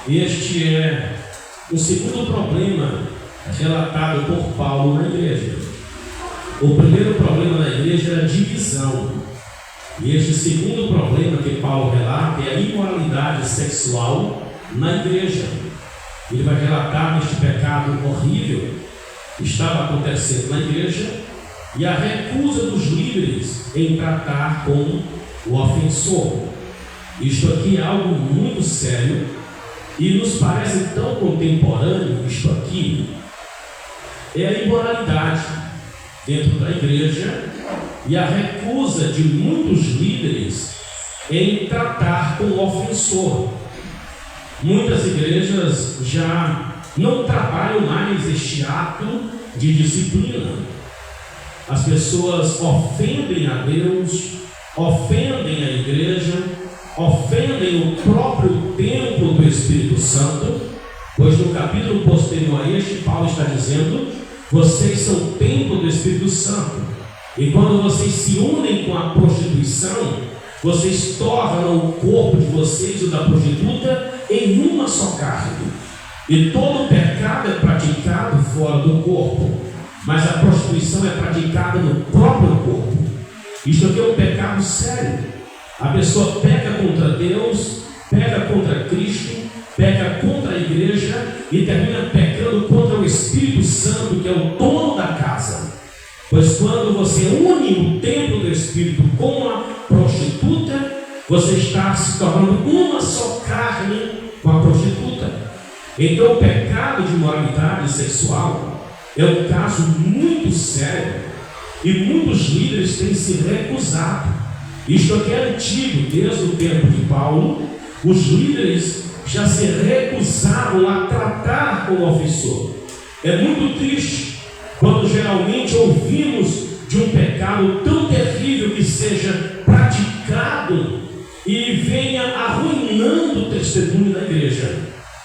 Este é o segundo problema relatado por Paulo na igreja. O primeiro problema na igreja era a divisão. E este segundo problema que Paulo relata é a imoralidade sexual na igreja. Ele vai relatar este pecado horrível que estava acontecendo na igreja e a recusa dos líderes em tratar com o ofensor. Isto aqui é algo muito sério e nos parece tão contemporâneo. Isto aqui é a imoralidade dentro da igreja e a recusa de muitos líderes em tratar com o ofensor. Muitas igrejas já não trabalham mais este ato de disciplina. As pessoas ofendem a Deus, ofendem a igreja, ofendem o próprio templo do Espírito Santo, pois no capítulo posterior a este, Paulo está dizendo: vocês são templo do Espírito Santo, e quando vocês se unem com a prostituição, vocês tornam o corpo de vocês, o da prostituta, em uma só carne. E todo pecado é praticado fora do corpo, mas a prostituição é praticada no próprio corpo. Isto aqui é um pecado sério. A pessoa peca contra Deus, peca contra Cristo, peca contra a igreja e termina pecando contra o Espírito Santo, que é o dono da casa. Pois quando você une o templo do Espírito com a prostituta, você está se tornando uma só carne com a prostituta. Então o pecado de imoralidade sexual é um caso muito sério e muitos líderes têm se recusado. Isto aqui é antigo, desde o tempo de Paulo. Os líderes já se recusavam a tratar com o ofensor. É muito triste quando geralmente ouvimos de um pecado tão terrível que seja praticado e venha arruinando o testemunho da igreja.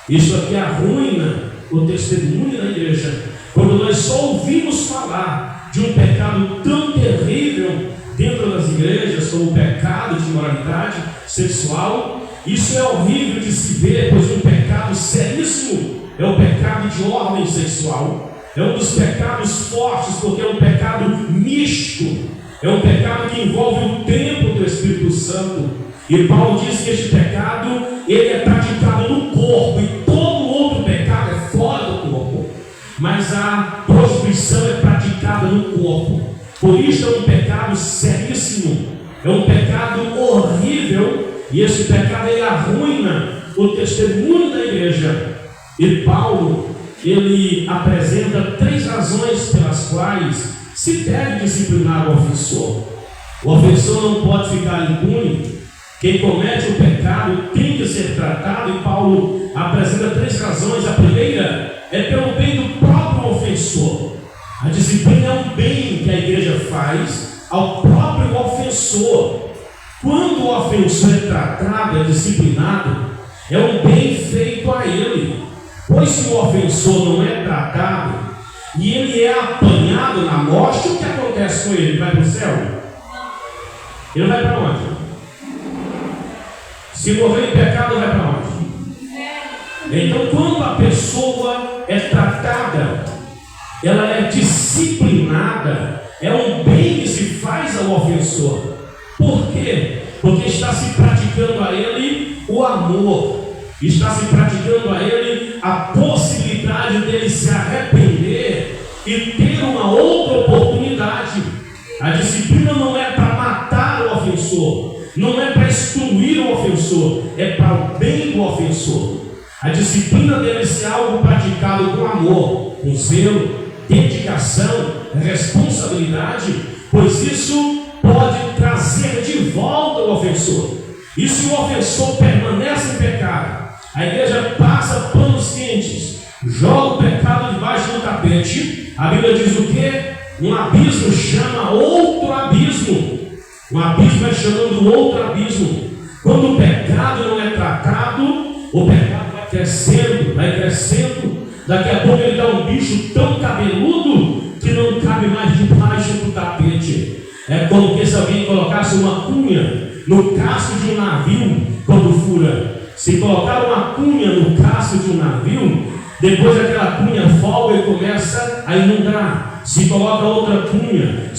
Isso aqui arruina o testemunho da igreja. Quando nós só ouvimos falar de um pecado tão terrível dentro das igrejas, como o pecado de imoralidade sexual, isso é horrível de se ver, pois um pecado seríssimo é o pecado de ordem sexual. É um dos pecados fortes, porque é um pecado místico, é um pecado que envolve o templo do Espírito Santo. E Paulo diz que este pecado ele é praticado no corpo, e todo outro pecado é fora do corpo, mas a prostituição é praticada no corpo. Por isso é um pecado seríssimo, é um pecado horrível, e esse pecado ele arruina o testemunho da igreja. E Paulo ele apresenta 3 razões pelas quais se deve disciplinar o ofensor. O ofensor não pode ficar impune. Quem comete o pecado tem que ser tratado, e Paulo apresenta 3 razões. A primeira é pelo bem do próprio ofensor. A disciplina é um bem que a igreja faz ao próprio ofensor. Quando o ofensor é tratado, é disciplinado, é um bem feito a ele. Pois se o ofensor não é tratado e ele é apanhado na morte, o que acontece com ele? Ele vai para o céu? Ele vai para onde? Se morrer em pecado, vai para onde? Então, quando a pessoa é tratada, ela é disciplinada, é um bem que se faz ao ofensor. Por quê? Porque está se praticando a ele o amor, está se praticando a ele a possibilidade dele se arrepender e ter uma outra oportunidade. A disciplina não é para matar o ofensor, não é para excluir o ofensor, é para o bem do ofensor. A disciplina deve ser algo praticado com amor, com zelo, dedicação, responsabilidade, pois isso pode trazer de volta o ofensor. E se o ofensor permanece em pecado, a igreja passa panos quentes, joga o pecado debaixo do tapete. A Bíblia diz o quê? Um abismo chama outro abismo. Um abismo é chamando outro abismo. Quando o pecado não é tratado, o pecado vai crescendo. Daqui a pouco ele dá um bicho tão cabeludo que não cabe mais debaixo do tapete. É como se alguém colocasse uma cunha no casco de um navio quando fura. Se colocar uma cunha no casco de um navio, depois aquela cunha folga e começa a inundar. Se coloca outra cunha,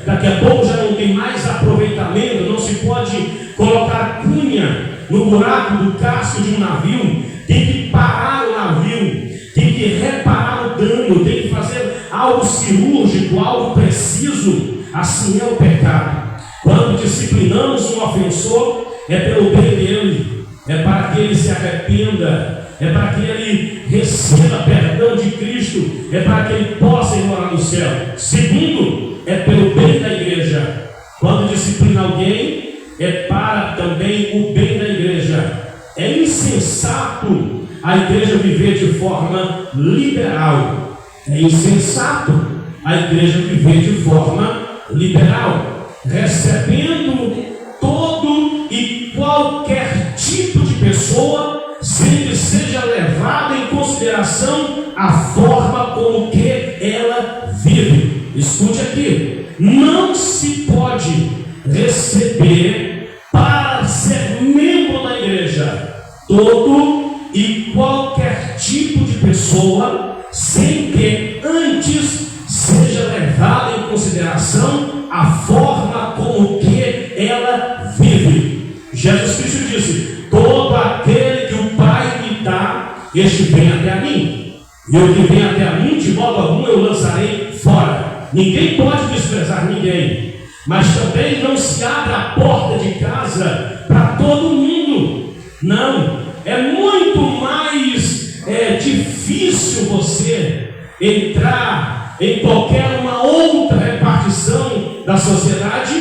daqui a pouco já não tem mais aproveitamento. Não se pode colocar cunha no buraco do casco de um navio. Tem que parar o navio, tem que reparar o dano, tem que fazer algo cirúrgico, algo preciso. Assim é o pecado. Quando disciplinamos um ofensor, é pelo bem dele, é para que ele se arrependa, é para que ele receba perdão de Cristo, é para que ele possa ir morar no céu. Segundo, é pelo bem da igreja. Quando disciplina alguém, é para também o bem da igreja. É insensato a igreja viver de forma liberal. É insensato a igreja viver de forma liberal, recebendo todo e qualquer tipo de pessoa, sem que seja levada em consideração a forma como que ela vive. Escute aqui, não se pode receber para ser membro da igreja todo e qualquer tipo de pessoa, sem que antes seja levada em consideração a forma como que ela vive. Jesus Cristo disse: todo aquele que o Pai me dá, este vem até a mim, e o que vem até a mim, de modo algum eu lançarei fora. Ninguém pode desprezar ninguém, mas também não se abre a porta de casa para todo mundo. Não, é muito mais difícil você entrar em qualquer uma outra repartição da sociedade,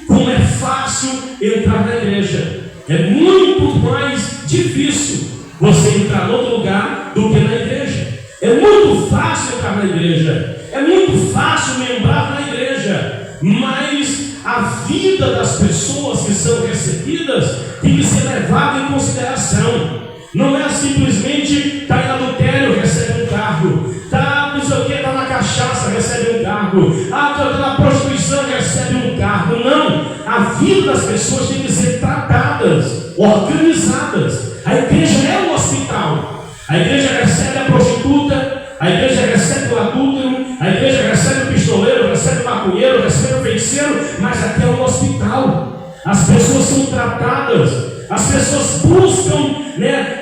como é fácil entrar na igreja. É muito mais difícil você entrar em outro lugar do que na igreja. É muito fácil entrar na igreja, é muito fácil membrar na igreja, mas a vida das pessoas que são recebidas tem que ser levada em consideração. Não é simplesmente está em adultério, recebe um cargo, está não sei o que, está na cachaça, recebe um cargo, está na prostituição, recebe um cargo. Não, a vida das pessoas tem que ser tratadas, organizadas. A igreja é um hospital. A igreja recebe a prostituta, a igreja recebe o adúltero, a igreja recebe o pistoleiro, recebe o maconheiro, recebe o feiticeiro, mas aqui é um hospital. As pessoas são tratadas. As pessoas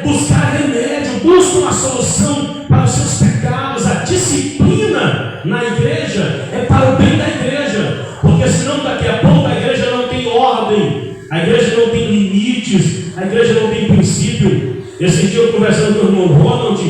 buscar remédio, buscam a solução para os seus pecados. A disciplina na igreja é para o bem da igreja, porque senão daqui a pouco a igreja não tem ordem, a igreja não tem limites, a igreja não tem princípio. Esse dia eu conversando com o irmão Ronald,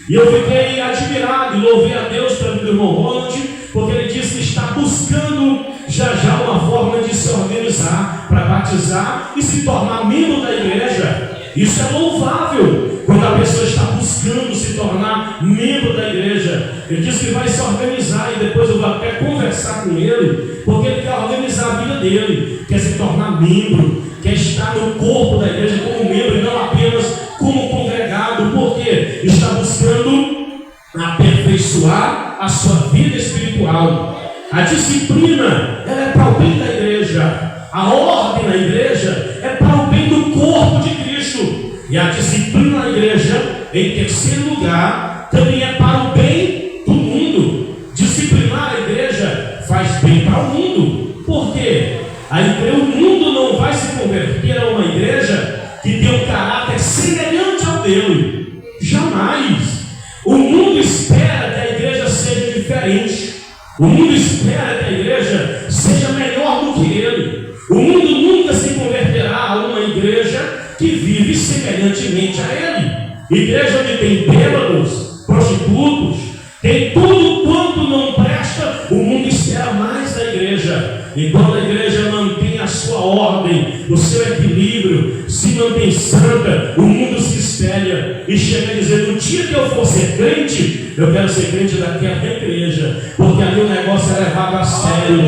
e eu fiquei admirado e louvei a Deus pelo irmão Ronald, porque ele disse que está buscando já uma forma de se organizar para batizar e se tornar membro da igreja. Isso é louvável, quando a pessoa está buscando se tornar membro da igreja. Ele disse que vai se organizar, e depois eu vou até conversar com ele, porque ele quer organizar a vida dele, quer se tornar membro, quer estar no corpo da igreja como membro e não apenas como congregado, porque está buscando aperfeiçoar a sua vida espiritual. A disciplina, ela é para o bem da igreja. A ordem na igreja é para o bem do corpo de Cristo. E a disciplina na igreja, em terceiro lugar, também é para o bem do mundo. Disciplinar a igreja faz bem para o mundo. Por quê? O mundo não vai se converter a uma igreja que tem um caráter semelhante ao dele. Jamais. O mundo espera que a igreja seja diferente. O mundo espera que a igreja seja melhor do que ele. O mundo nunca se converterá a uma igreja que vive semelhantemente a ele. Igreja onde tem bêbados, prostitutos, tem tudo quanto não presta, o mundo espera mais da igreja. E quando a igreja mantém a sua ordem, o seu equilíbrio, se mantém santa, o mundo se espelha e chega a dizer: no dia que eu for ser crente, eu quero ser crente daquela igreja, porque ali o negócio é levado a sério,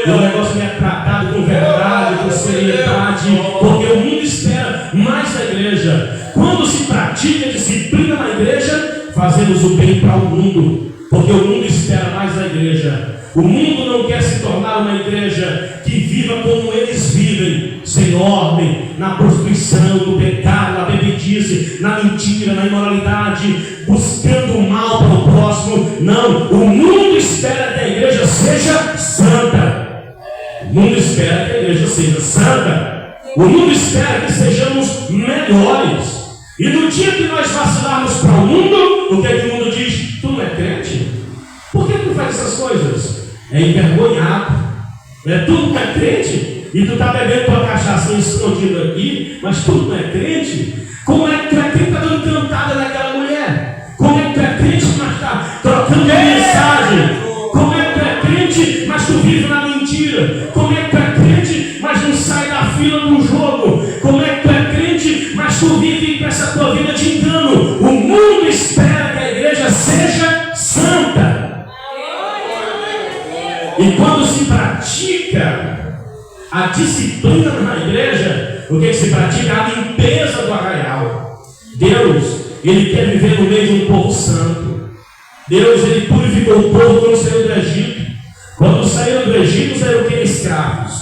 o negócio é tratado com verdade, com seriedade, porque o mundo espera mais da igreja. Quando se pratica disciplina na igreja, fazemos o bem para o mundo, porque o mundo espera mais da igreja. O mundo não quer se tornar uma igreja que viva como eles vivem, sem ordem, na prostituição, no pecado, na bebedice, na mentira, na imoralidade, buscando o mal para o próximo. Não, o mundo espera que a igreja seja santa. O mundo espera que a igreja seja santa. O mundo espera que sejamos melhores. E no dia que nós vacilarmos para o mundo, o que é que o mundo diz? Tu não é crente? Por que tu faz essas coisas? É envergonhado. Tu não é crente? E tu está bebendo tua cachaça escondida aqui, mas tu não é crente? Como é que tu é crente? Está dando cantada naquela mulher? Como é que tu é crente, mas está trocando mensagem? Como é que tu é crente, mas tu vive na mentira? Como é que tu é crente, mas não sai da fila do jogo? Como é que tu é crente, mas tu vive com essa tua vida de engano? O mundo espera que a igreja seja santa. E quando se pratica a disciplina na igreja, o que se pratica? A limpeza do arraial. Deus, Ele quer viver no meio de um povo santo. Deus, Ele purificou o povo quando saiu do Egito. Quando saíram do Egito, saíram o que? Escravos.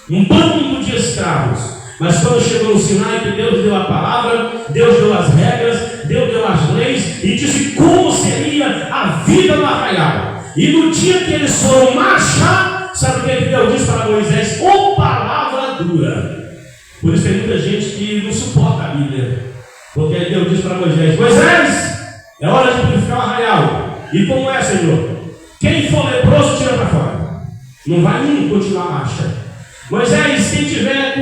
Um bando de escravos. Mas quando chegou no Sinai, que Deus deu a palavra, Deus deu as regras, Deus deu as leis e disse como seria a vida no arraial. E no dia que eles foram marchar, sabe o que Deus disse para Moisés? Ô palavra dura. Por isso tem muita gente que não suporta a Bíblia. Porque aí Deus disse para Moisés: Moisés, é hora de purificar o arraial. E como é, Senhor? Quem for leproso, tira para fora. Não vai continuar a marcha. Moisés, quem tiver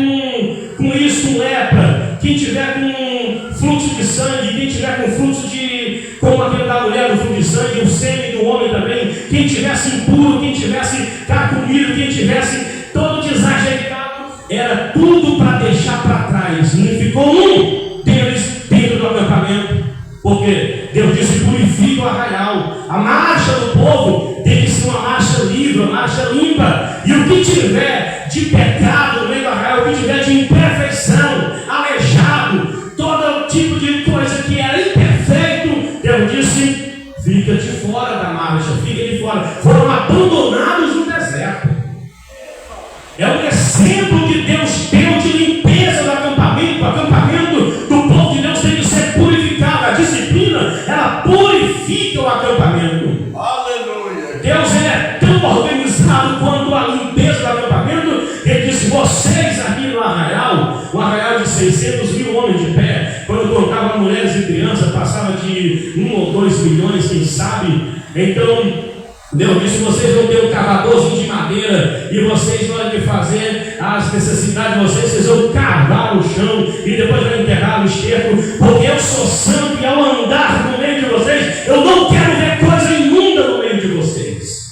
com isso, com lepra, quem tiver com fluxo de sangue, quem tiver com fluxo de, como aquele da mulher, do fluxo de sangue, o sêmen do homem também, quem tivesse impuro, quem tivesse carcomido, quem tivesse todo desajeitado, era tudo para deixar para trás. Não ficou um deles dentro do acampamento, porque Deus disse: purifica o arraial. A marcha do povo tem que ser uma marcha livre, uma marcha limpa. E o que tiver de pecado no meio do arraial, o que tiver de imperfeição, aleijado, todo tipo de coisa que era imperfeito, Deus disse: fica de fora da marcha, fica de fora. Foram abandonados no deserto. É um exemplo que Deus deu de limpeza do acampamento. O acampamento do povo de Deus tem que ser purificado. A disciplina, ela purifica o acampamento. Aleluia. Deus, ele é tão organizado quanto a limpeza do acampamento. Ele disse: vocês aqui no arraial, um arraial de 600 mil homens de pé, quando colocava mulheres e crianças, passava de 1 ou 2 milhões, quem sabe. Então Deus disse: vocês vão ter um cavadorzinho de madeira e vocês vão fazer as necessidades de vocês vão cavar o chão e depois vão enterrar no esterco, porque eu sou santo e ao andar no meio de vocês, eu não quero ver coisa imunda no meio de vocês.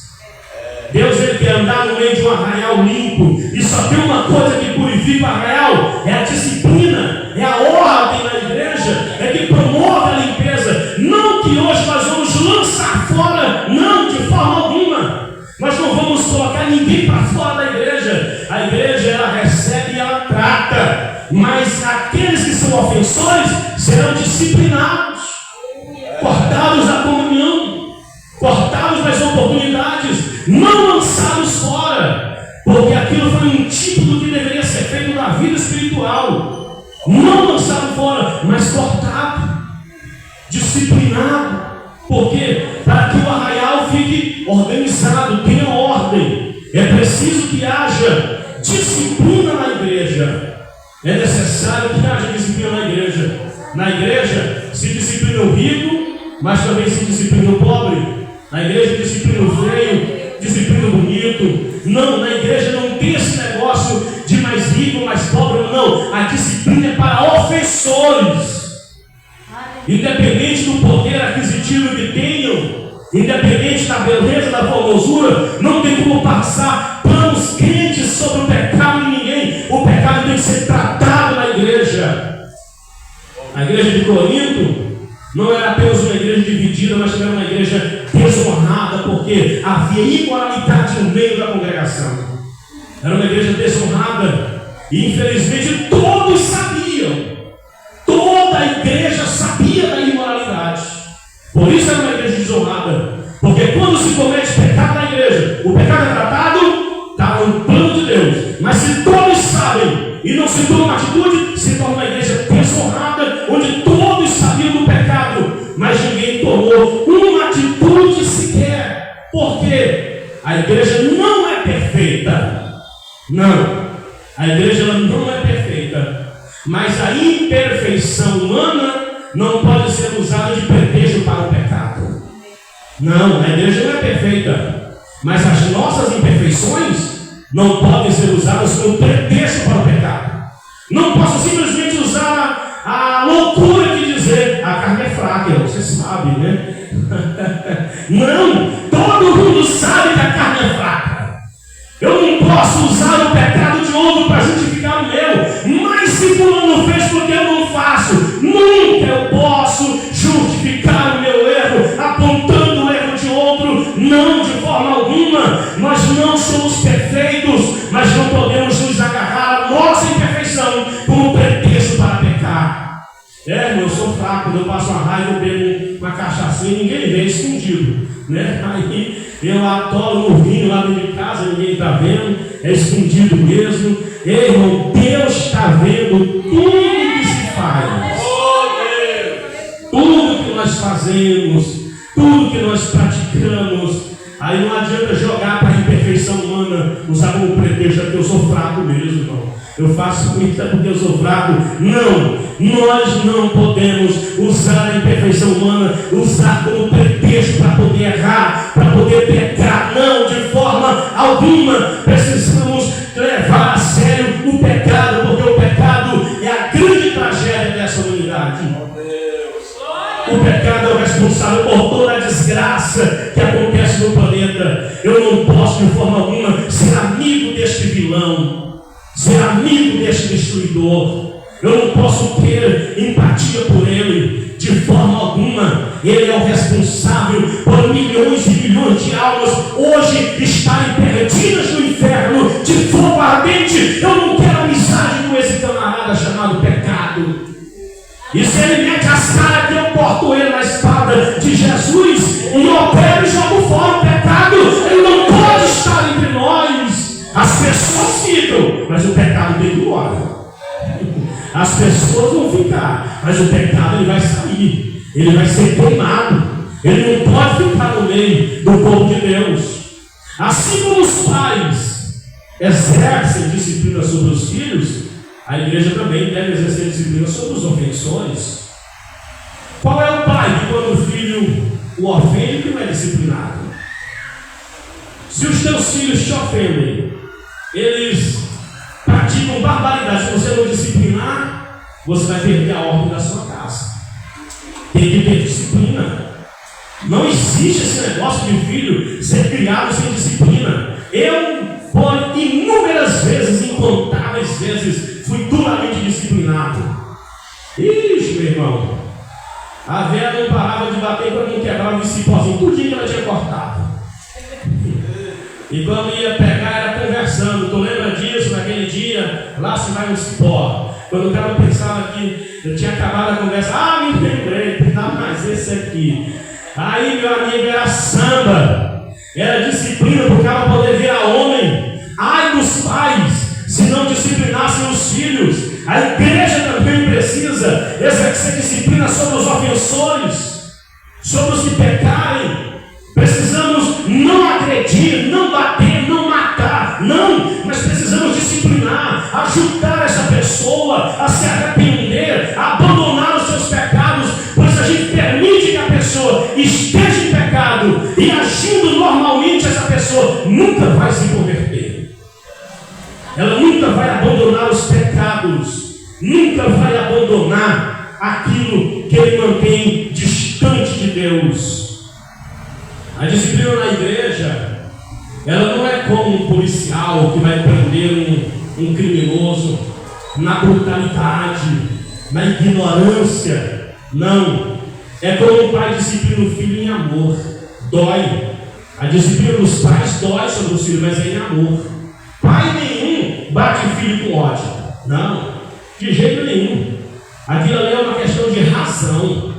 Deus, ele quer andar no meio de um arraial limpo, e só tem uma coisa que purifica o arraial: é a disciplina, é a ordem na igreja, é que promove a limpeza. Não que hoje nós vamos lançar fora, não, de forma alguma. Nós não vamos colocar ninguém para fora da igreja. A igreja, ela recebe e ela trata, mas aqueles que são ofensores serão disciplinados, cortados da comunhão, cortados das oportunidades, não lançados fora, porque aquilo foi um tipo do que deveria ser feito na vida espiritual. Não lançado fora, mas cortado, disciplinado. Por quê? Para que o arraial fique organizado, tenha ordem. É preciso que haja disciplina na igreja. É necessário que haja disciplina na igreja. Na igreja se disciplina o rico, mas também se disciplina o pobre. Na igreja disciplina o feio, disciplina o bonito. Não, na igreja não tem esse negócio de mais rico, mais pobre. Não, a disciplina é para ofensores. Independente do poder aquisitivo que tenham, independente da beleza, da formosura, não tem como passar panos quentes sobre o pecado de ninguém. O pecado tem que ser tratado na igreja. A igreja de Corinto não era apenas uma igreja dividida, mas também uma igreja desonrada, porque havia imoralidade no meio da congregação. Era uma igreja desonrada, e infelizmente todos sabiam. Toda a igreja sabia da imoralidade. Por isso era uma igreja desonrada. Porque quando se comete pecado na igreja, o pecado é tratado, está no plano de Deus. Mas se todos sabem e não se torna uma atitude, se torna uma igreja desonrada, onde todos sabiam do pecado, mas ninguém tomou uma atitude sequer. Por quê? A igreja não é perfeita. Não. A igreja não é perfeita. Mas a imperfeição humana não pode ser usada de pretexto para o pecado. Não, a igreja não é perfeita. Mas as nossas imperfeições não podem ser usadas como pretexto para o pecado. Não posso simplesmente usar a loucura de dizer a carne é fraca, você sabe, né? Não, todo mundo sabe que a carne é fraca. Eu não posso usar o pecado de outro para justificar o meu. Mas se fulano fez porque eu não faço, nunca eu posso justificar o meu erro apontando o erro de outro. Não, de forma alguma. Nós não somos perfeitos, mas não podemos nos agarrar à nossa imperfeição como pretexto para pecar. Eu sou fraco, eu passo uma raiva, eu bebo uma cachaçinha e ninguém vê, escondido, né? Aí eu atolo no vinho lá dentro de casa, ninguém está vendo, é escondido mesmo. Ei, irmão, Deus está vendo tudo que se faz, tudo que nós fazemos, tudo que nós praticamos. Aí não adianta jogar para a imperfeição humana, usar como pretexto, porque eu sou fraco mesmo, irmão. Eu faço isso porque eu sou fraco. Não, nós não podemos usar a imperfeição humana, usar como pretexto para poder errar, para poder pecar. Não, de forma alguma. Precisamos levar a sério o pecado, porque o pecado é a grande tragédia dessa humanidade. O pecado é o responsável por toda a desgraça que acontece no planeta. Eu não posso de forma alguma ser amigo deste vilão, ser amigo deste destruidor. Eu não posso ter empatia por ele de forma alguma. Ele é o responsável por milhões e milhões de almas hoje estarem perdidas no inferno de fogo ardente. Eu não quero amizade com esse camarada chamado pecado. E se ele mete as caras que eu corto ele na espada de Jesus e opero e jogo fora o pecado, ele não pode estar entre nós. As pessoas ficam, mas o pecado tem glória. As pessoas vão ficar, mas o pecado ele vai sair. Ele vai ser queimado. Ele não pode ficar no meio do povo de Deus. Assim como os pais exercem disciplina sobre os filhos, a igreja também deve exercer disciplina sobre os ofensores. Qual é o pai que quando o filho o ofende que não é disciplinado? Se os teus filhos te ofendem, eles praticam barbaridade. Se você não disciplinar, você vai perder a ordem da sua casa. Tem que ter disciplina. Não existe esse negócio de filho ser criado sem disciplina. Eu, por inúmeras vezes, incontáveis vezes, fui duramente disciplinado. Ixi, meu irmão, a velha não parava de bater para não quebrar o cipózinho, tudinho que ela tinha cortado. E quando ia pegar, era conversando. Tu lembra disso, naquele dia? Lá se vai um cipó. Quando o cara pensava que eu tinha acabado a conversa, me lembrei, dá mais esse aqui. Aí, meu amigo, era samba, era disciplina para o cara poder virar homem. Ai dos pais, se não disciplinassem os filhos. A igreja também precisa exercer disciplina sobre os ofensores, sobre os que pecarem. Precisamos não agredir, não bater, não matar, não, mas precisamos disciplinar, ajudar essa pessoa a se arrepender, a abandonar os seus pecados, pois a gente permite que a pessoa esteja em pecado e agindo normalmente, essa pessoa nunca vai se converter. Ela nunca vai abandonar os pecados, nunca vai abandonar aquilo que ele mantém distante de Deus. A disciplina na igreja, ela não é como um policial que vai prender um criminoso na brutalidade, na ignorância. Não. É como um pai disciplina o filho em amor. Dói. A disciplina dos pais dói sobre os filhos, mas é em amor. Pai nenhum bate filho com ódio. Não. De jeito nenhum. Aquilo ali é uma questão de razão.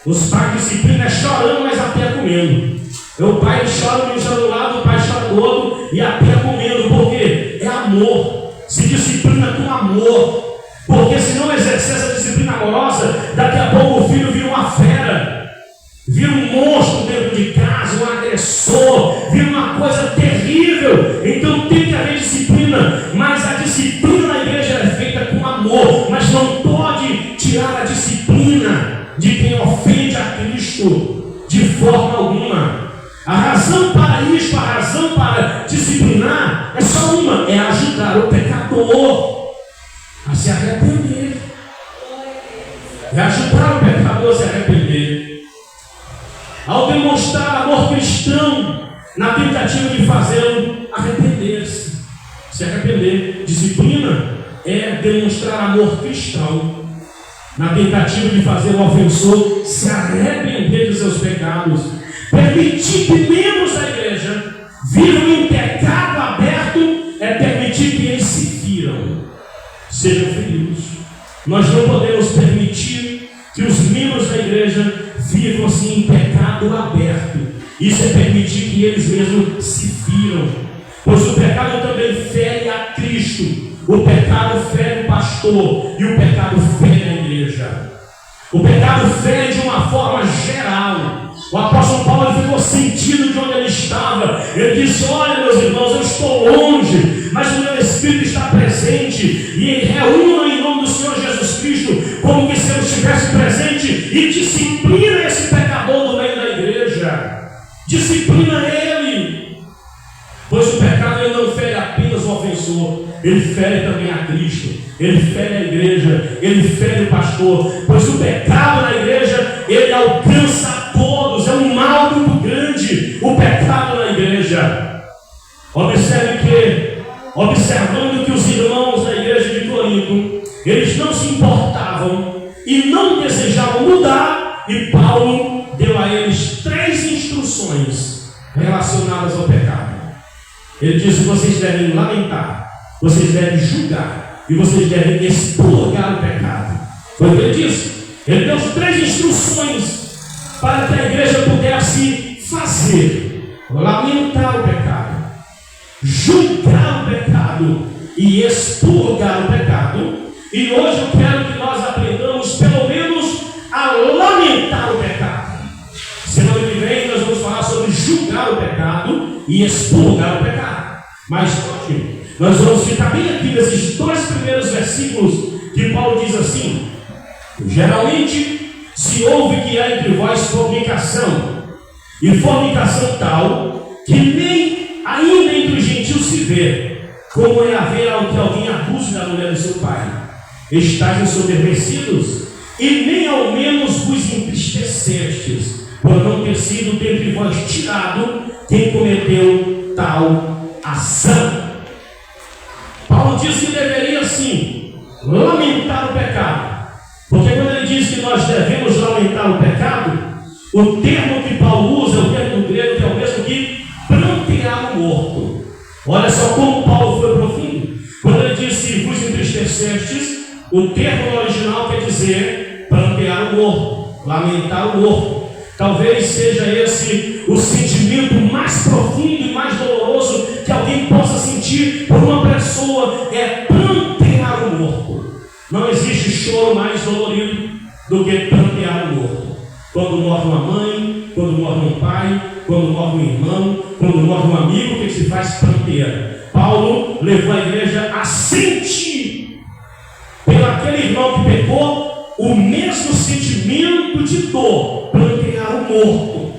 Os pais disciplinam é chorando, mas a pé comendo. O pai chora, o menino chora do lado, o pai chora do outro e a pé comendo. Por quê? É amor. se disciplina com amor, porque se não exercer essa disciplina amorosa, daqui a pouco o filho vira uma fera, vira um monstro dentro de casa, um agressor, vira uma coisa terrível. Então tem que haver disciplina, mas a disciplina na igreja é feita com amor, mas não pode tirar a disciplina de quem ofende a Cristo de forma alguma. A razão para isso, a razão para disciplinar é só uma: é ajudar o pecador a se arrepender. É ajudar o pecador a se arrepender. Ao demonstrar amor cristão, na tentativa de fazê-lo arrepender-se, se arrepender. Disciplina é demonstrar amor cristão, na tentativa de fazer o ofensor se arrepender dos seus pecados. Permitir que membros da igreja vivam em pecado aberto é permitir que eles se firam, sejam feridos. Nós não podemos permitir que os membros da igreja vivam assim em pecado aberto. Isso é permitir que eles mesmos se firam, pois o pecado também fere a Cristo. O pecado fere o pastor e o pecado fere a igreja. O pecado fere de uma forma geral. O apóstolo Paulo ficou sentido de onde ele estava. Ele disse: olha, meus irmãos, eu estou longe, mas o meu Espírito está presente, e reúna em nome do Senhor Jesus Cristo, como que se eu estivesse presente, e disciplina esse pecador do meio da igreja. Disciplina ele, pois o pecado ele não fere apenas o ofensor, ele fere também a Cristo, ele fere a igreja, ele fere o pastor, pois o pecado na igreja ele alcança a todos. É um mal muito grande o pecado na igreja. Observando que os irmãos da igreja de Corinto, eles não se importavam e não desejavam mudar, e Paulo deu a eles 3 instruções relacionadas ao pecado. Ele disse: vocês devem lamentar, vocês devem julgar e vocês devem expurgar o pecado. Foi o que ele disse. Ele deu 3 instruções para que a igreja pudesse fazer: lamentar o pecado, julgar o pecado e expurgar o pecado. E hoje eu quero que nós aprendamos pelo menos a lamentar o pecado. Semana que vem nós vamos falar sobre julgar o pecado e expurgar o pecado. Mas hoje nós vamos ficar bem aqui nesses 2 primeiros versículos que Paulo diz assim: geralmente se ouve que há entre vós fornicação, e fornicação tal que nem ainda entre os gentios se vê, como é haver ao que alguém abuse da mulher do seu pai. Estáis ensurdecidos, e nem ao menos vos entristecestes, por não ter sido dentre vós tirado quem cometeu tal ação. Paulo diz que deveria sim lamentar o pecado, porque quando ele diz que nós devemos lamentar o pecado, o termo que Paulo usa é o termo grego que é o mesmo que prantear o morto. Olha só como Paulo foi profundo. Quando ele disse vos entristecestes, o termo no original quer dizer prantear o morto, lamentar o morto. Talvez seja esse o sentimento mais profundo e mais doloroso que alguém possa sentir por uma pessoa, é prantear o morto. Não existe choro mais dolorido do que prantear o morto. Quando morre uma mãe, quando morre um pai, quando morre um irmão, quando morre um amigo, o que se faz? Pranteia. Paulo levou a igreja a sentir pelo aquele irmão que pecou o mesmo sentimento de dor, prantear o morto.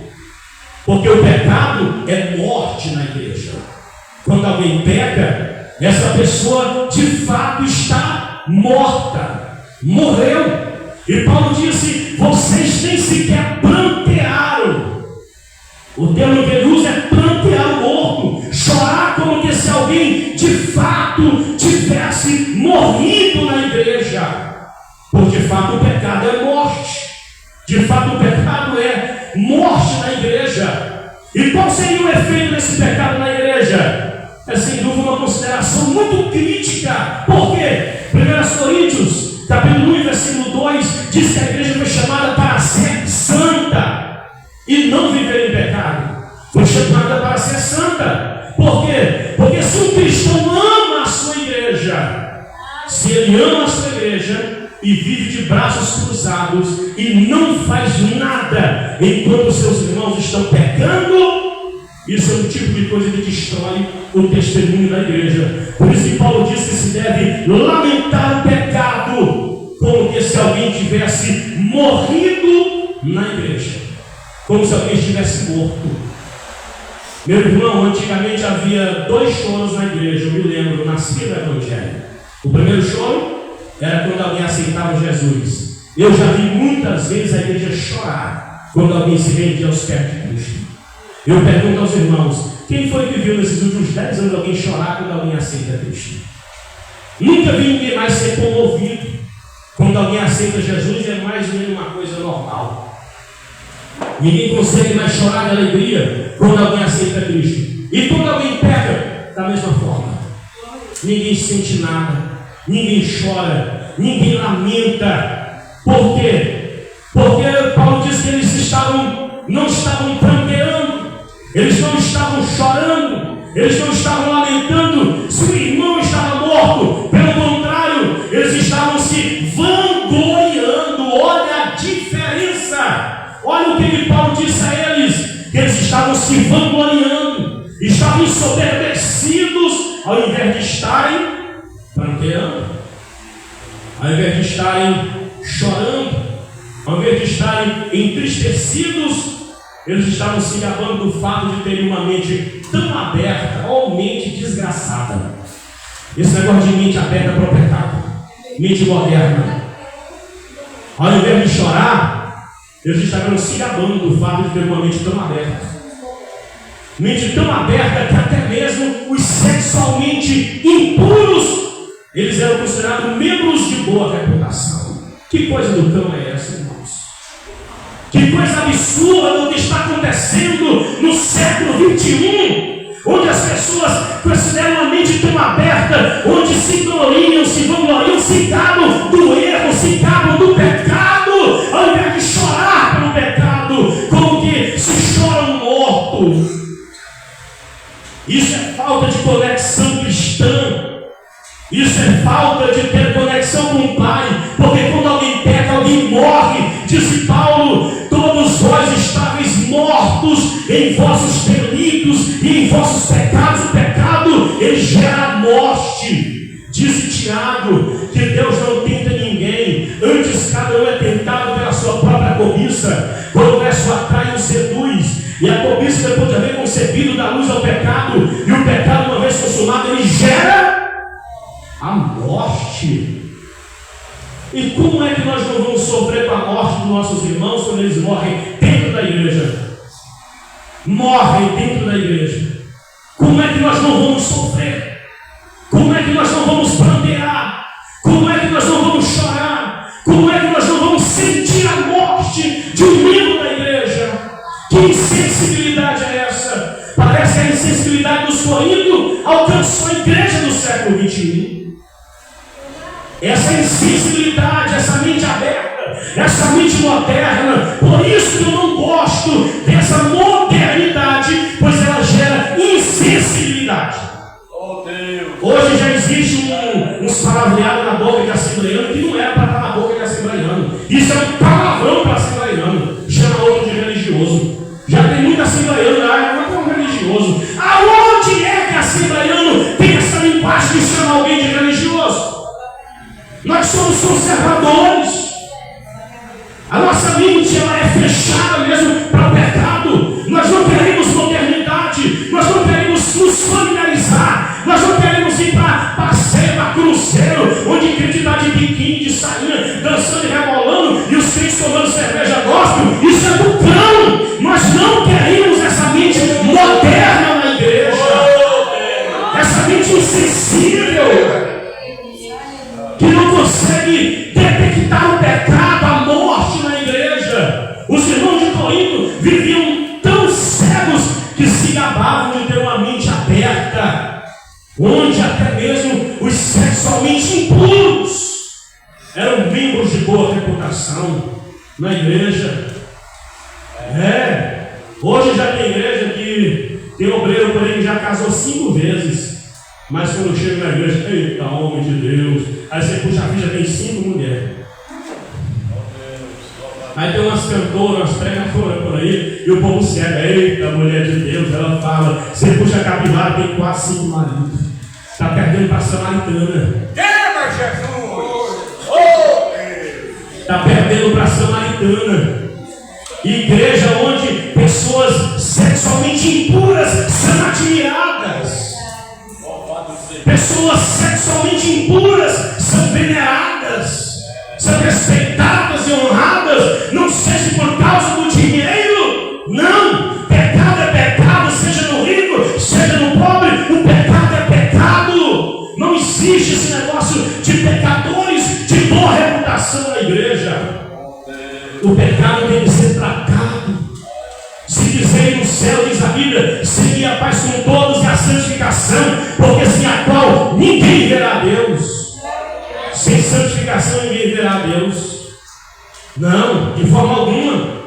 Porque o pecado é morte na igreja. Quando alguém peca, essa pessoa de fato está morta, morreu. E Paulo disse: vocês nem sequer prantearam. O termo que ele usa é prantear o morto, chorar como que se alguém de fato tivesse morrido na igreja. Porque de fato o pecado é morte. De fato o pecado é morte na igreja. E qual seria o efeito desse pecado na igreja? É sem dúvida uma consideração muito crítica. Por quê? 1 Coríntios, capítulo 1, versículo 2, diz que a igreja foi chamada para ser santa e não viver em pecado. Foi chamada para ser santa. Por quê? Porque se um cristão ama a sua igreja, e vive de braços cruzados e não faz nada enquanto seus irmãos estão pecando, isso é um tipo de coisa que destrói o testemunho da igreja. Por isso que Paulo diz que se deve lamentar o pecado, como que se alguém tivesse morrido na igreja, como se alguém estivesse morto. Meu irmão, antigamente havia 2 choros na igreja, eu me lembro, eu nasci no Evangelho. O primeiro choro era quando alguém aceitava Jesus. Eu já vi muitas vezes a igreja chorar quando alguém se rendia aos pés de Cristo. Eu pergunto aos irmãos, quem foi que viu nesses últimos 10 anos alguém chorar quando alguém aceita Cristo? Nunca vi ninguém mais ser comovido quando alguém aceita Jesus, é mais ou menos uma coisa normal. Ninguém consegue mais chorar de alegria quando alguém aceita Cristo. E quando alguém peca, da mesma forma. Ninguém sente nada, ninguém chora, ninguém lamenta. Por quê? Porque Paulo diz que eles não estavam pranteando, eles não estavam chorando, eles não estavam lamentando se o irmão estava morto. Pelo contrário, eles estavam se vangloriando. Olha a diferença. Olha o que Paulo disse a eles, que eles estavam se vangloriando, estavam ensoberbecidos, ao invés de estarem pranteando, ao invés de estarem chorando, ao invés de estarem entristecidos, eles estavam se gabando do fato de terem uma mente tão aberta, ou mente desgraçada. Esse negócio de mente aberta para o pecado, mente moderna. Ao invés de chorar, eles estavam se gabando do fato de ter uma mente tão aberta. Mente tão aberta que até mesmo os sexualmente impuros, eles eram considerados membros de boa reputação. Que coisa do cão é essa, irmãos? Que coisa absurda o que está acontecendo no século XXI, onde as pessoas consideram a mente tão aberta, onde se gloriam, se vangloriam, se gabam do erro, se gabam do pecado, ao invés de chorar pelo pecado, como que se chora um morto. Isso é falta de conexão cristã. Isso é falta de ter conexão com o Pai. Porque quando alguém peca, alguém morre. Disse Paulo: todos vós estáveis mortos em vossos delitos e em vossos pecados. O pecado, ele gera morte. Disse Tiago que Deus não tenta ninguém, antes cada um é tentado pela sua própria cobiça. Quando o verso atrai, o seduz. E a cobiça, depois de haver concebido, dá luz ao pecado. E o pecado, uma vez consumado, ele gera a morte. E como é que nós não vamos sofrer com a morte dos nossos irmãos quando eles morrem dentro da igreja? Morrem dentro da igreja. Como é que nós não vamos sofrer? Como é que nós não vamos prantear? Como é que nós não vamos chorar? Como é que nós não vamos sentir a morte de um membro da igreja? Que insensibilidade é essa? Parece que a insensibilidade dos Corinto alcançou a igreja do século XXI. Essa insensibilidade, essa mente aberta, essa mente moderna. Por isso que eu não gosto dessa modernidade, pois ela gera insensibilidade. Hoje já existe uns palavreados na boca de assembleiano que não era para estar na boca de assembleiano. Isso é um palavrão para assembleiano. Chama outro de religioso. Já tem muito assembleiano na área, não é um religioso. Aonde é que assembleiano tem essa linguagem de chamar alguém de religioso? Nós somos conservadores. A nossa mente ela é fechada mesmo para o pecado. Nós não queremos modernidade. Nós não queremos nos familiarizar. Nós não queremos ir para passeio, para cruzeiro, onde crente está de biquíni, de sainha, dançando e rebolando, e os crentes tomando cerveja gospel. Isso é do cão. Nós não queremos essa mente moderna na igreja. Essa mente insensível, que não consegue detectar o pecado, a morte na igreja. Os irmãos de Corinto viviam tão cegos que se gabavam de ter uma mente aberta, onde até mesmo os sexualmente impuros eram membros de boa reputação na igreja. Hoje já tem igreja que tem obreiro por aí que já casou 5 vezes. Mas quando chega na igreja, eita, homem de Deus, aí você puxa a ficha, tem 5 mulheres. Aí tem umas cantoras, umas pregadoras por aí, e o povo cega, eita, mulher de Deus, ela fala, você puxa a capivara, tem 4, 5 maridos. Está perdendo para a samaritana. Queima, Jesus! Está perdendo para a samaritana. Igreja onde pessoas sexualmente impuras são admiradas. Pessoas sexualmente impuras são veneradas, são respeitadas e honradas, não seja por causa do dinheiro, não. Pecado é pecado, seja no rico, seja no pobre, o pecado é pecado. Não existe esse negócio de pecadores de boa reputação na igreja. O pecado tem que ser tratado. Se dizer no céu, diz a Bíblia, seria a paz com todos e a santificação, porque sem a qual ninguém verá a Deus. Sem santificação ninguém verá a Deus. Não, de forma alguma.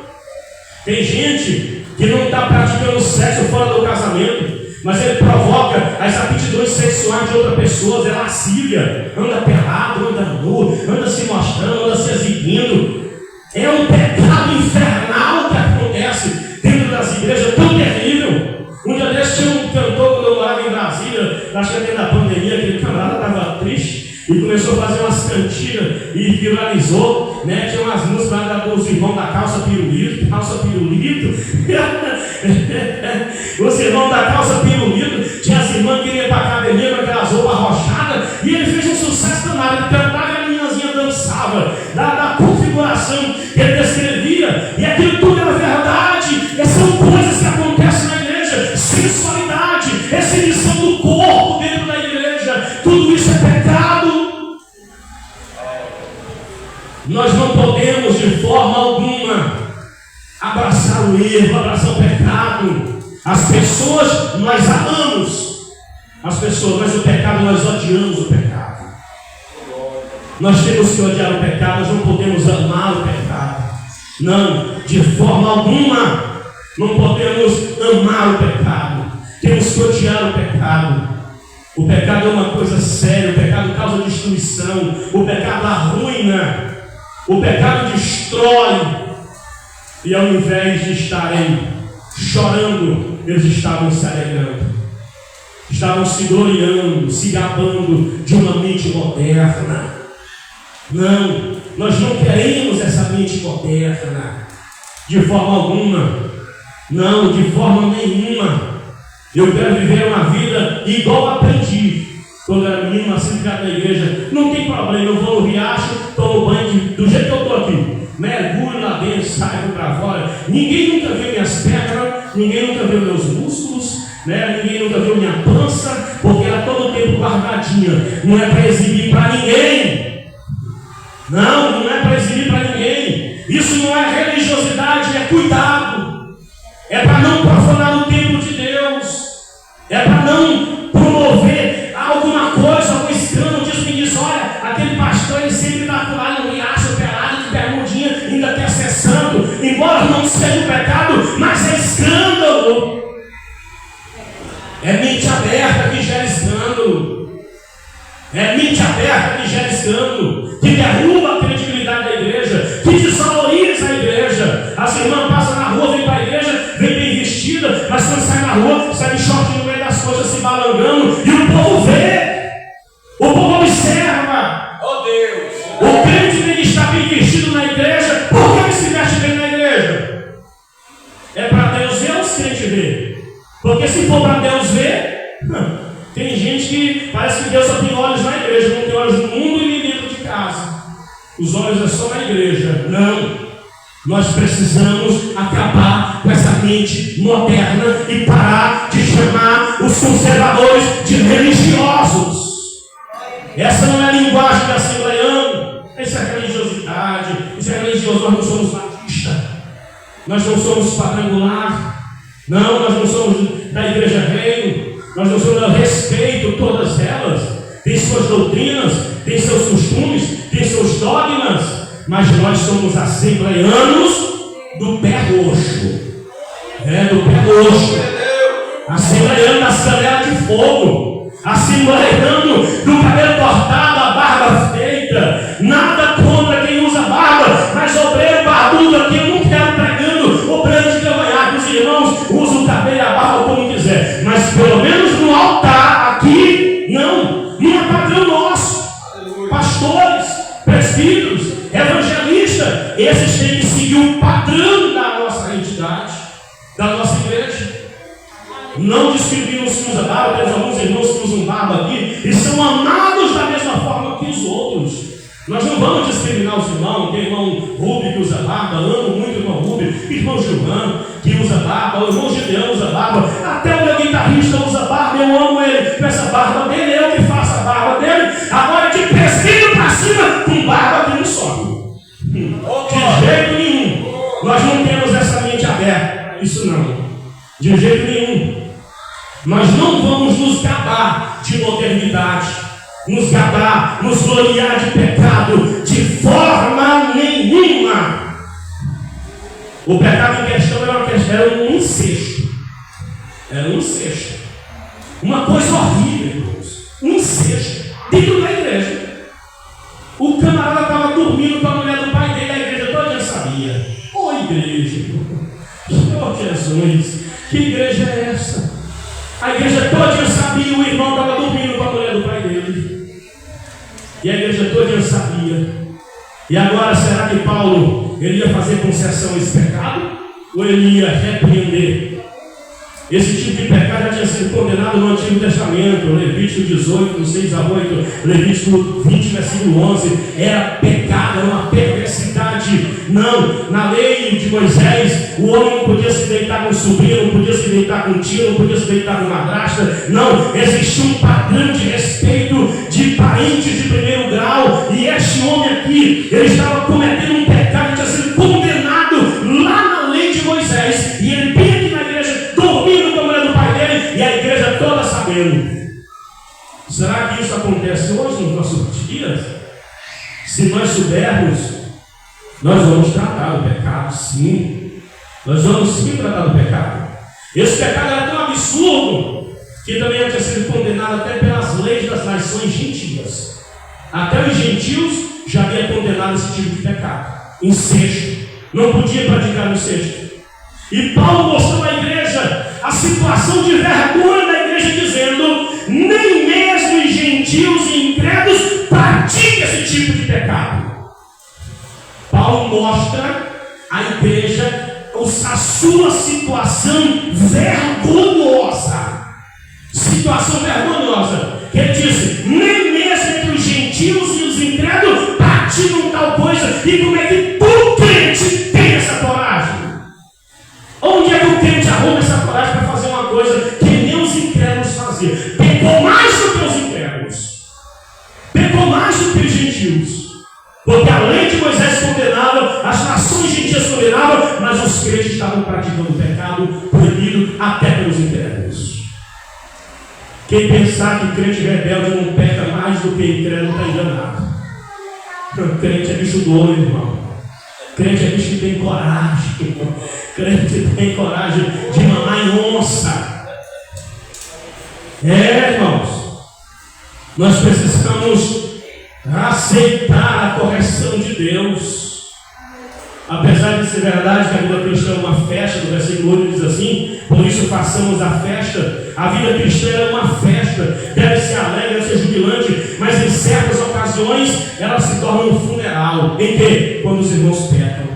Tem gente que não está praticando sexo fora do casamento, mas ele provoca as aptidões sexuais de outra pessoa, é lascívia, anda pelado, anda nu, anda se mostrando, anda se exibindo. É um pecado infernal que acontece dentro das igrejas, tão terrível. Um dia desse tinha um cantor, quando eu morava em Brasília, acho que dentro da pandemia, aquele camarada estava triste e começou a fazer umas cantigas e viralizou, né? Tinha umas músicas lá dos irmãos da calça pirulito. Os irmãos da calça pirulito, tinha as irmãs que iam para a academia com aquelas roupas arrochadas, e ele fez um sucesso danado. Ele cantava e a meninazinha dançava, da configuração que ele descrevia, e aquilo tudo era verdade. São coisas que acontecem na igreja, sensualidade, exibição do corpo dentro da igreja, tudo isso é pecado. Nós não podemos de forma alguma abraçar o erro, abraçar o pecado. As pessoas nós amamos as pessoas, mas o pecado nós odiamos o pecado. Nós temos que odiar o pecado, nós não podemos amar o pecado. Não, de forma alguma não podemos amar o pecado. Temos que odiar o pecado. O pecado é uma coisa séria, o pecado causa destruição, o pecado arruina, o pecado destrói. E ao invés de estarem chorando, eles estavam se alegrando, estavam se gloriando, se gabando de uma mente moderna. Não, nós não queremos essa mente moderna, de forma alguma. Não, de forma nenhuma. Eu quero viver uma vida igual aprendi quando era menino, assim, criado na igreja. Não tem problema, eu vou no riacho, tomo banho do jeito que eu estou aqui, mergulho lá dentro, saio para fora. Ninguém nunca viu minhas pernas, ninguém nunca viu meus músculos, né? Ninguém nunca viu minha pança, porque era todo o tempo guardadinha. Não é para exibir para ninguém. Não é para exibir para ninguém. Isso não é religiosidade, é cuidado. É para não profanar o templo de Deus. É para não promover alguma coisa, algum escândalo. Diz me diz, olha, aquele pastor ele sempre está por lá no riacho, pelado, de bermudinha, ainda até acessando. Embora não seja um pecado, mas é escândalo. É mente aberta que gera escândalo. É mente aberta que gera escândalo, que derruba a credibilidade da igreja, que desvaloriza a igreja. As irmãs passam na rua, vêm para a igreja, vem bem vestida, mas quando sai na rua, sai de short no meio das coisas, se balangando, e o povo vê, o povo observa. Oh Deus! O crente tem que estar bem vestido na igreja. Por que ele se veste bem na igreja? É para Deus ver ou os crentes ver? Porque se for para Deus ver, tem gente que parece que Deus só tem olhos na igreja, não tem olhos no mundo e nem dentro de casa. Os olhos é só na igreja. Não. Nós precisamos acabar com essa mente moderna e parar de chamar os conservadores de religiosos. Essa não é a linguagem da assembleiana. Isso é religiosidade. Isso é religioso. Nós não somos batistas. Nós não somos quadrangular. Não, nós não somos da igreja reino. Nós não somos, eu respeito todas elas. Tem suas doutrinas, tem seus costumes, tem seus dogmas. Mas nós somos assembleianos do pé roxo. Do pé roxo. Assembleiano das canelas de fogo. Assembleiano do cabelo cortado, a barba feita. Nada contra quem usa barba, mas obreiro barbudo aqui pelo menos no altar aqui, não é padrão nosso. Pastores, presbíteros, evangelistas, esses têm que seguir o padrão da nossa entidade, da nossa igreja. Não discriminam os que usam barba. Temos alguns irmãos que usam barba aqui e são amados da mesma forma que os outros. Nós não vamos discriminar os irmãos. Tem irmão Rubem que usa barba, amo muito o irmão Rubem, irmão Gilvan que usa barba, o irmão Gideão usa barba, até o meu guitarrista usa barba, eu amo ele com essa barba dele, eu que faço a barba dele. Agora de presbítero para cima, com barba que não sobe. De jeito nenhum. Nós não temos essa mente aberta. Isso não. De jeito nenhum. Nós não vamos nos gabar de modernidade, nos gabar, nos gloriar de pecado, de forma nenhuma. O pecado em questão era um incesto. Era um incesto. Uma coisa horrível, irmãos. Um incesto. Dentro da igreja. O camarada estava dormindo com a mulher do pai dele, a igreja toda já sabia. Ô igreja, ô Jesus, que igreja é essa? A igreja toda sabia, o irmão estava dormindo com a mulher do pai dele. E a igreja toda sabia. E agora, será que Paulo ele ia fazer concessão a esse pecado? Ou ele ia repreender? Esse tipo de pecado já tinha sido condenado no Antigo Testamento, Levítico 18, do 6 a 8, Levítico 20, versículo 11. Era pecado, era uma perversidade. Não, na lei de Moisés, o homem não podia se deitar com o sobrinho, não podia se deitar com o tio, não podia se deitar com madrasta. Não, existia um padrão de respeito de parentes de primeiro grau. E este homem aqui, ele estava cometendo um pecado que tinha sido condenado lá na lei de Moisés. E ele vinha aqui na igreja, dormindo com a mulher do pai dele, e a igreja toda sabendo. Será que isso acontece hoje nos nossos dias? Se nós soubermos, nós vamos tratar o pecado, sim. Nós vamos sim tratar o pecado. Esse pecado era tão absurdo que também tinha sido condenado até pelas leis das nações gentias. Até os gentios já haviam condenado esse tipo de pecado. Incesto. Não podia praticar o incesto. E Paulo mostrou à igreja a situação de vergonha da igreja, dizendo: nem mesmo os gentios e incrédulos praticam esse tipo de pecado. Paulo mostra à igreja a sua situação vergonhosa. Situação vergonhosa. Ele disse: nem mesmo entre os gentios e os incrédulos praticam tal coisa. E como é que o crente tem essa coragem? Onde é que o crente arruma essa coragem para fazer uma coisa que nem os incrédulos faziam? Pecou mais do que os incrédulos. Pecou mais do que os gentios. Porque a lei de Moisés condenava, as nações gentias condenavam, mas os crentes estavam praticando o pecado proibido até pelos incrédulos. Quem pensar que crente rebelde não peca mais do que incrédulo está enganado. Crente é bicho doido, irmão. Crente é bicho que tem coragem. Crente tem coragem de mamar em onça. Irmãos, nós precisamos aceitar a correção de Deus. Apesar de ser verdade que a vida cristã é uma festa, no versículo 8 diz assim: por isso façamos a festa. A vida cristã é uma festa, deve ser alegre, deve ser jubilante, mas em certas ocasiões ela se torna um funeral. Em que? Quando os irmãos pecam,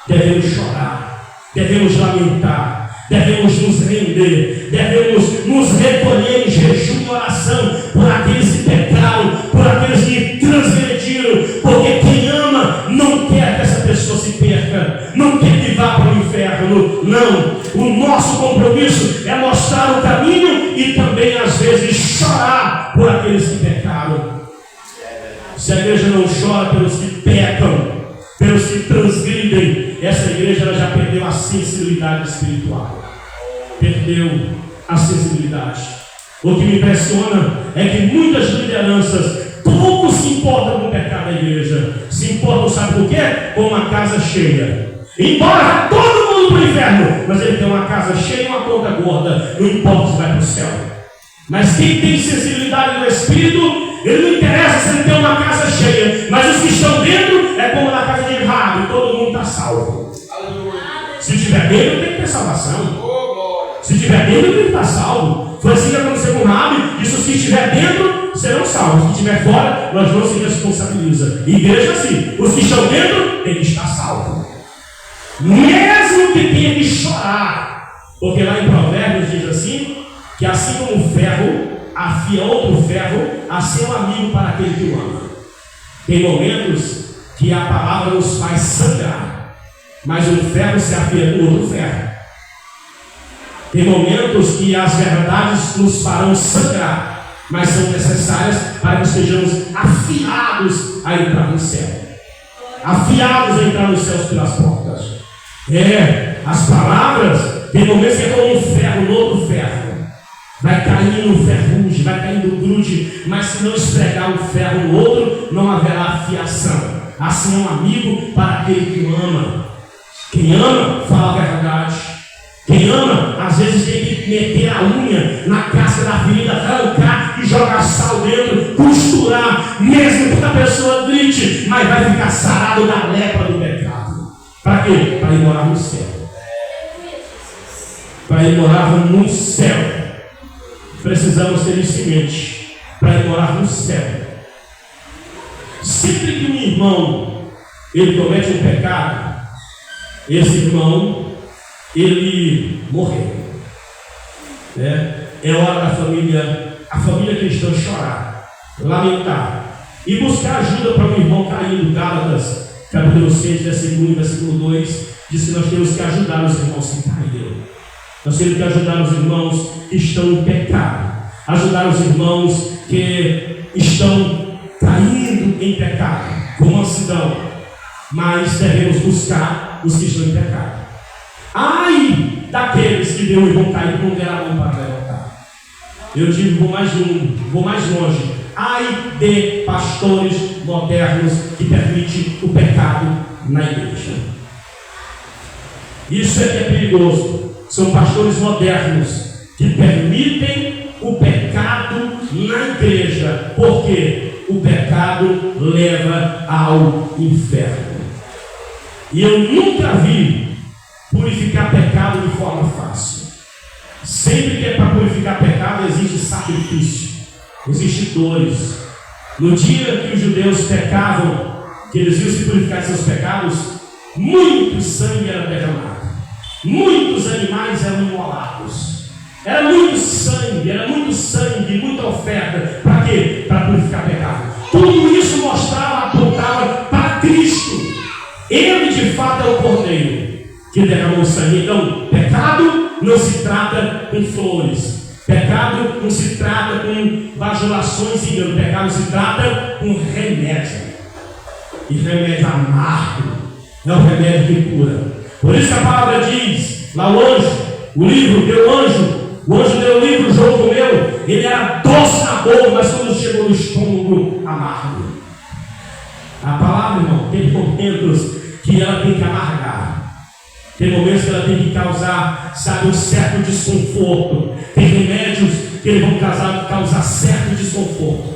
devemos chorar, devemos lamentar, devemos nos render, devemos nos recolher em jejum e oração por aqueles que pecaram, por aqueles que transgrediram, porque quem ama não quer que essa pessoa se perca, não quer que vá para o inferno. Não, o nosso compromisso é mostrar o caminho e também às vezes chorar por aqueles que pecaram. Se a igreja não chora pelos que pecam, pelos que transgridem, essa igreja ela já perdeu a sensibilidade espiritual. Perdeu a sensibilidade. O que me impressiona é que muitas lideranças pouco se importam com o pecado da igreja. Se importam, sabe por quê? Com uma casa cheia. Embora todo mundo para o inferno, mas ele tem uma casa cheia e uma conta gorda. Não importa se vai para o céu. Mas quem tem sensibilidade no espírito, ele não interessa se ele tem uma casa cheia, mas os que estão dentro é como na casa de Rabi, todo mundo está salvo. Se tiver medo, tem que ter salvação. Se estiver dentro, ele está salvo. Foi assim que aconteceu com Raabe. Disse: os que estiver dentro serão salvos. Os que estiver fora, nós não se responsabiliza. Igreja, sim. Os que estão dentro, ele está salvo. Mesmo que tenha que chorar. Porque lá em Provérbios diz assim: que assim como o ferro afia outro ferro, assim é um amigo para aquele que o ama. Tem momentos que a palavra nos faz sangrar, mas o ferro se afia com outro ferro. Tem momentos que as verdades nos farão sangrar, mas são necessárias para que sejamos afiados a entrar no céu. Afiados a entrar nos céus pelas portas. As palavras, tem momentos que é como um ferro no outro ferro. Vai caindo o ferrugem, vai caindo o grude, mas se não esfregar o ferro no outro, não haverá afiação. Assim é um amigo para aquele que o ama. Quem ama, fala a verdade. Quem ama, às vezes tem que meter a unha na casca da ferida, arrancar e jogar sal dentro, costurar, mesmo que a pessoa grite, mas vai ficar sarado da lepra do pecado. Para quê? Para ir morar no céu. Para ir morar no céu. Precisamos ter isso em mente, para ir morar no céu. Sempre que um irmão ele comete um pecado, esse irmão ele morreu. É hora da família, a família cristã chorar, lamentar e buscar ajuda para o irmão caído. Gálatas, capítulo 6, versículo 1, versículo 2, diz que nós temos que ajudar os irmãos que caíram. Nós temos que ajudar os irmãos que estão em pecado, ajudar os irmãos que estão caindo em pecado, com mansidão, mas devemos buscar os que estão em pecado. Ai daqueles que deu o irmão caído não deram a mão para levantar. Eu digo, vou mais longe. Ai de pastores modernos que permitem o pecado na igreja. Isso é que é perigoso. São pastores modernos que permitem o pecado na igreja, porque o pecado leva ao inferno. E eu nunca vi purificar pecado de forma fácil. Sempre que é para purificar pecado, existe sacrifício, existe dores. No dia que os judeus pecavam, que eles iam se purificar de seus pecados, muito sangue era derramado. Muitos animais eram imolados. Era muito sangue, muita oferta. Para quê? Para purificar pecado. Tudo isso mostrava, apontava para Cristo. Ele de fato é o Cordeiro que derramou sangue. Então, pecado não se trata com flores. Pecado não se trata com bajulações e engano. Pecado se trata com remédio. E remédio amargo é o remédio que cura. Por isso que a palavra diz, lá o anjo, o livro deu o anjo deu o livro, o João comeu, ele era doce na boca, mas quando chegou no estômago, amargo. A palavra, irmão, tem momentos que ela tem que amargar, tem momentos que ela tem que causar, sabe, um certo desconforto. Tem remédios que eles vão causar certo desconforto.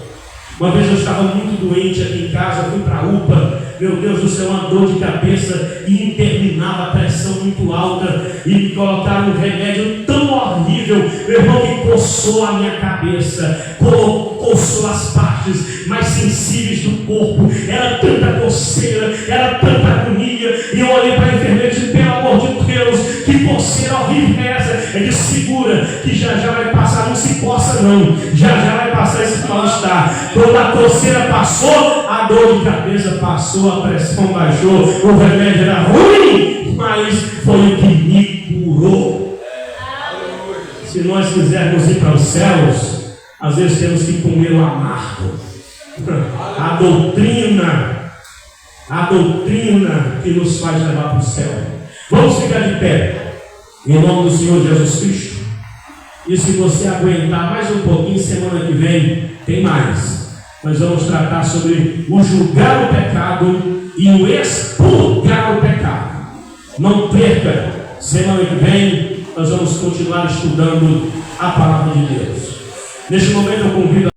Uma vez eu estava muito doente aqui em casa, fui para a UPA, meu Deus do céu, uma dor de cabeça interminável, a pressão muito alta, e me colocaram um remédio tão horrível, meu irmão, que coçou a minha cabeça, coçou as partes mais sensíveis do corpo, era tanta coceira, era tanta agonia, e eu olhei para a enfermeira e disse: pelo amor de Deus, que coceira horrível é essa? Ele disse: segura, que já vai passar, não se coça não, já vai passar esse mal-estar. Quando a coceira passou, a dor de cabeça passou, a pressão baixou, o remédio era ruim, mas foi o que me curou. Se nós quisermos ir para os céus, às vezes temos que comer o amargo. A doutrina que nos faz levar para o céu. Vamos ficar de pé, em nome do Senhor Jesus Cristo. E se você aguentar mais um pouquinho, semana que vem tem mais. Nós vamos tratar sobre o julgar o pecado e o expurgar o pecado. Não perca, semana que vem nós vamos continuar estudando a palavra de Deus. Neste momento eu convido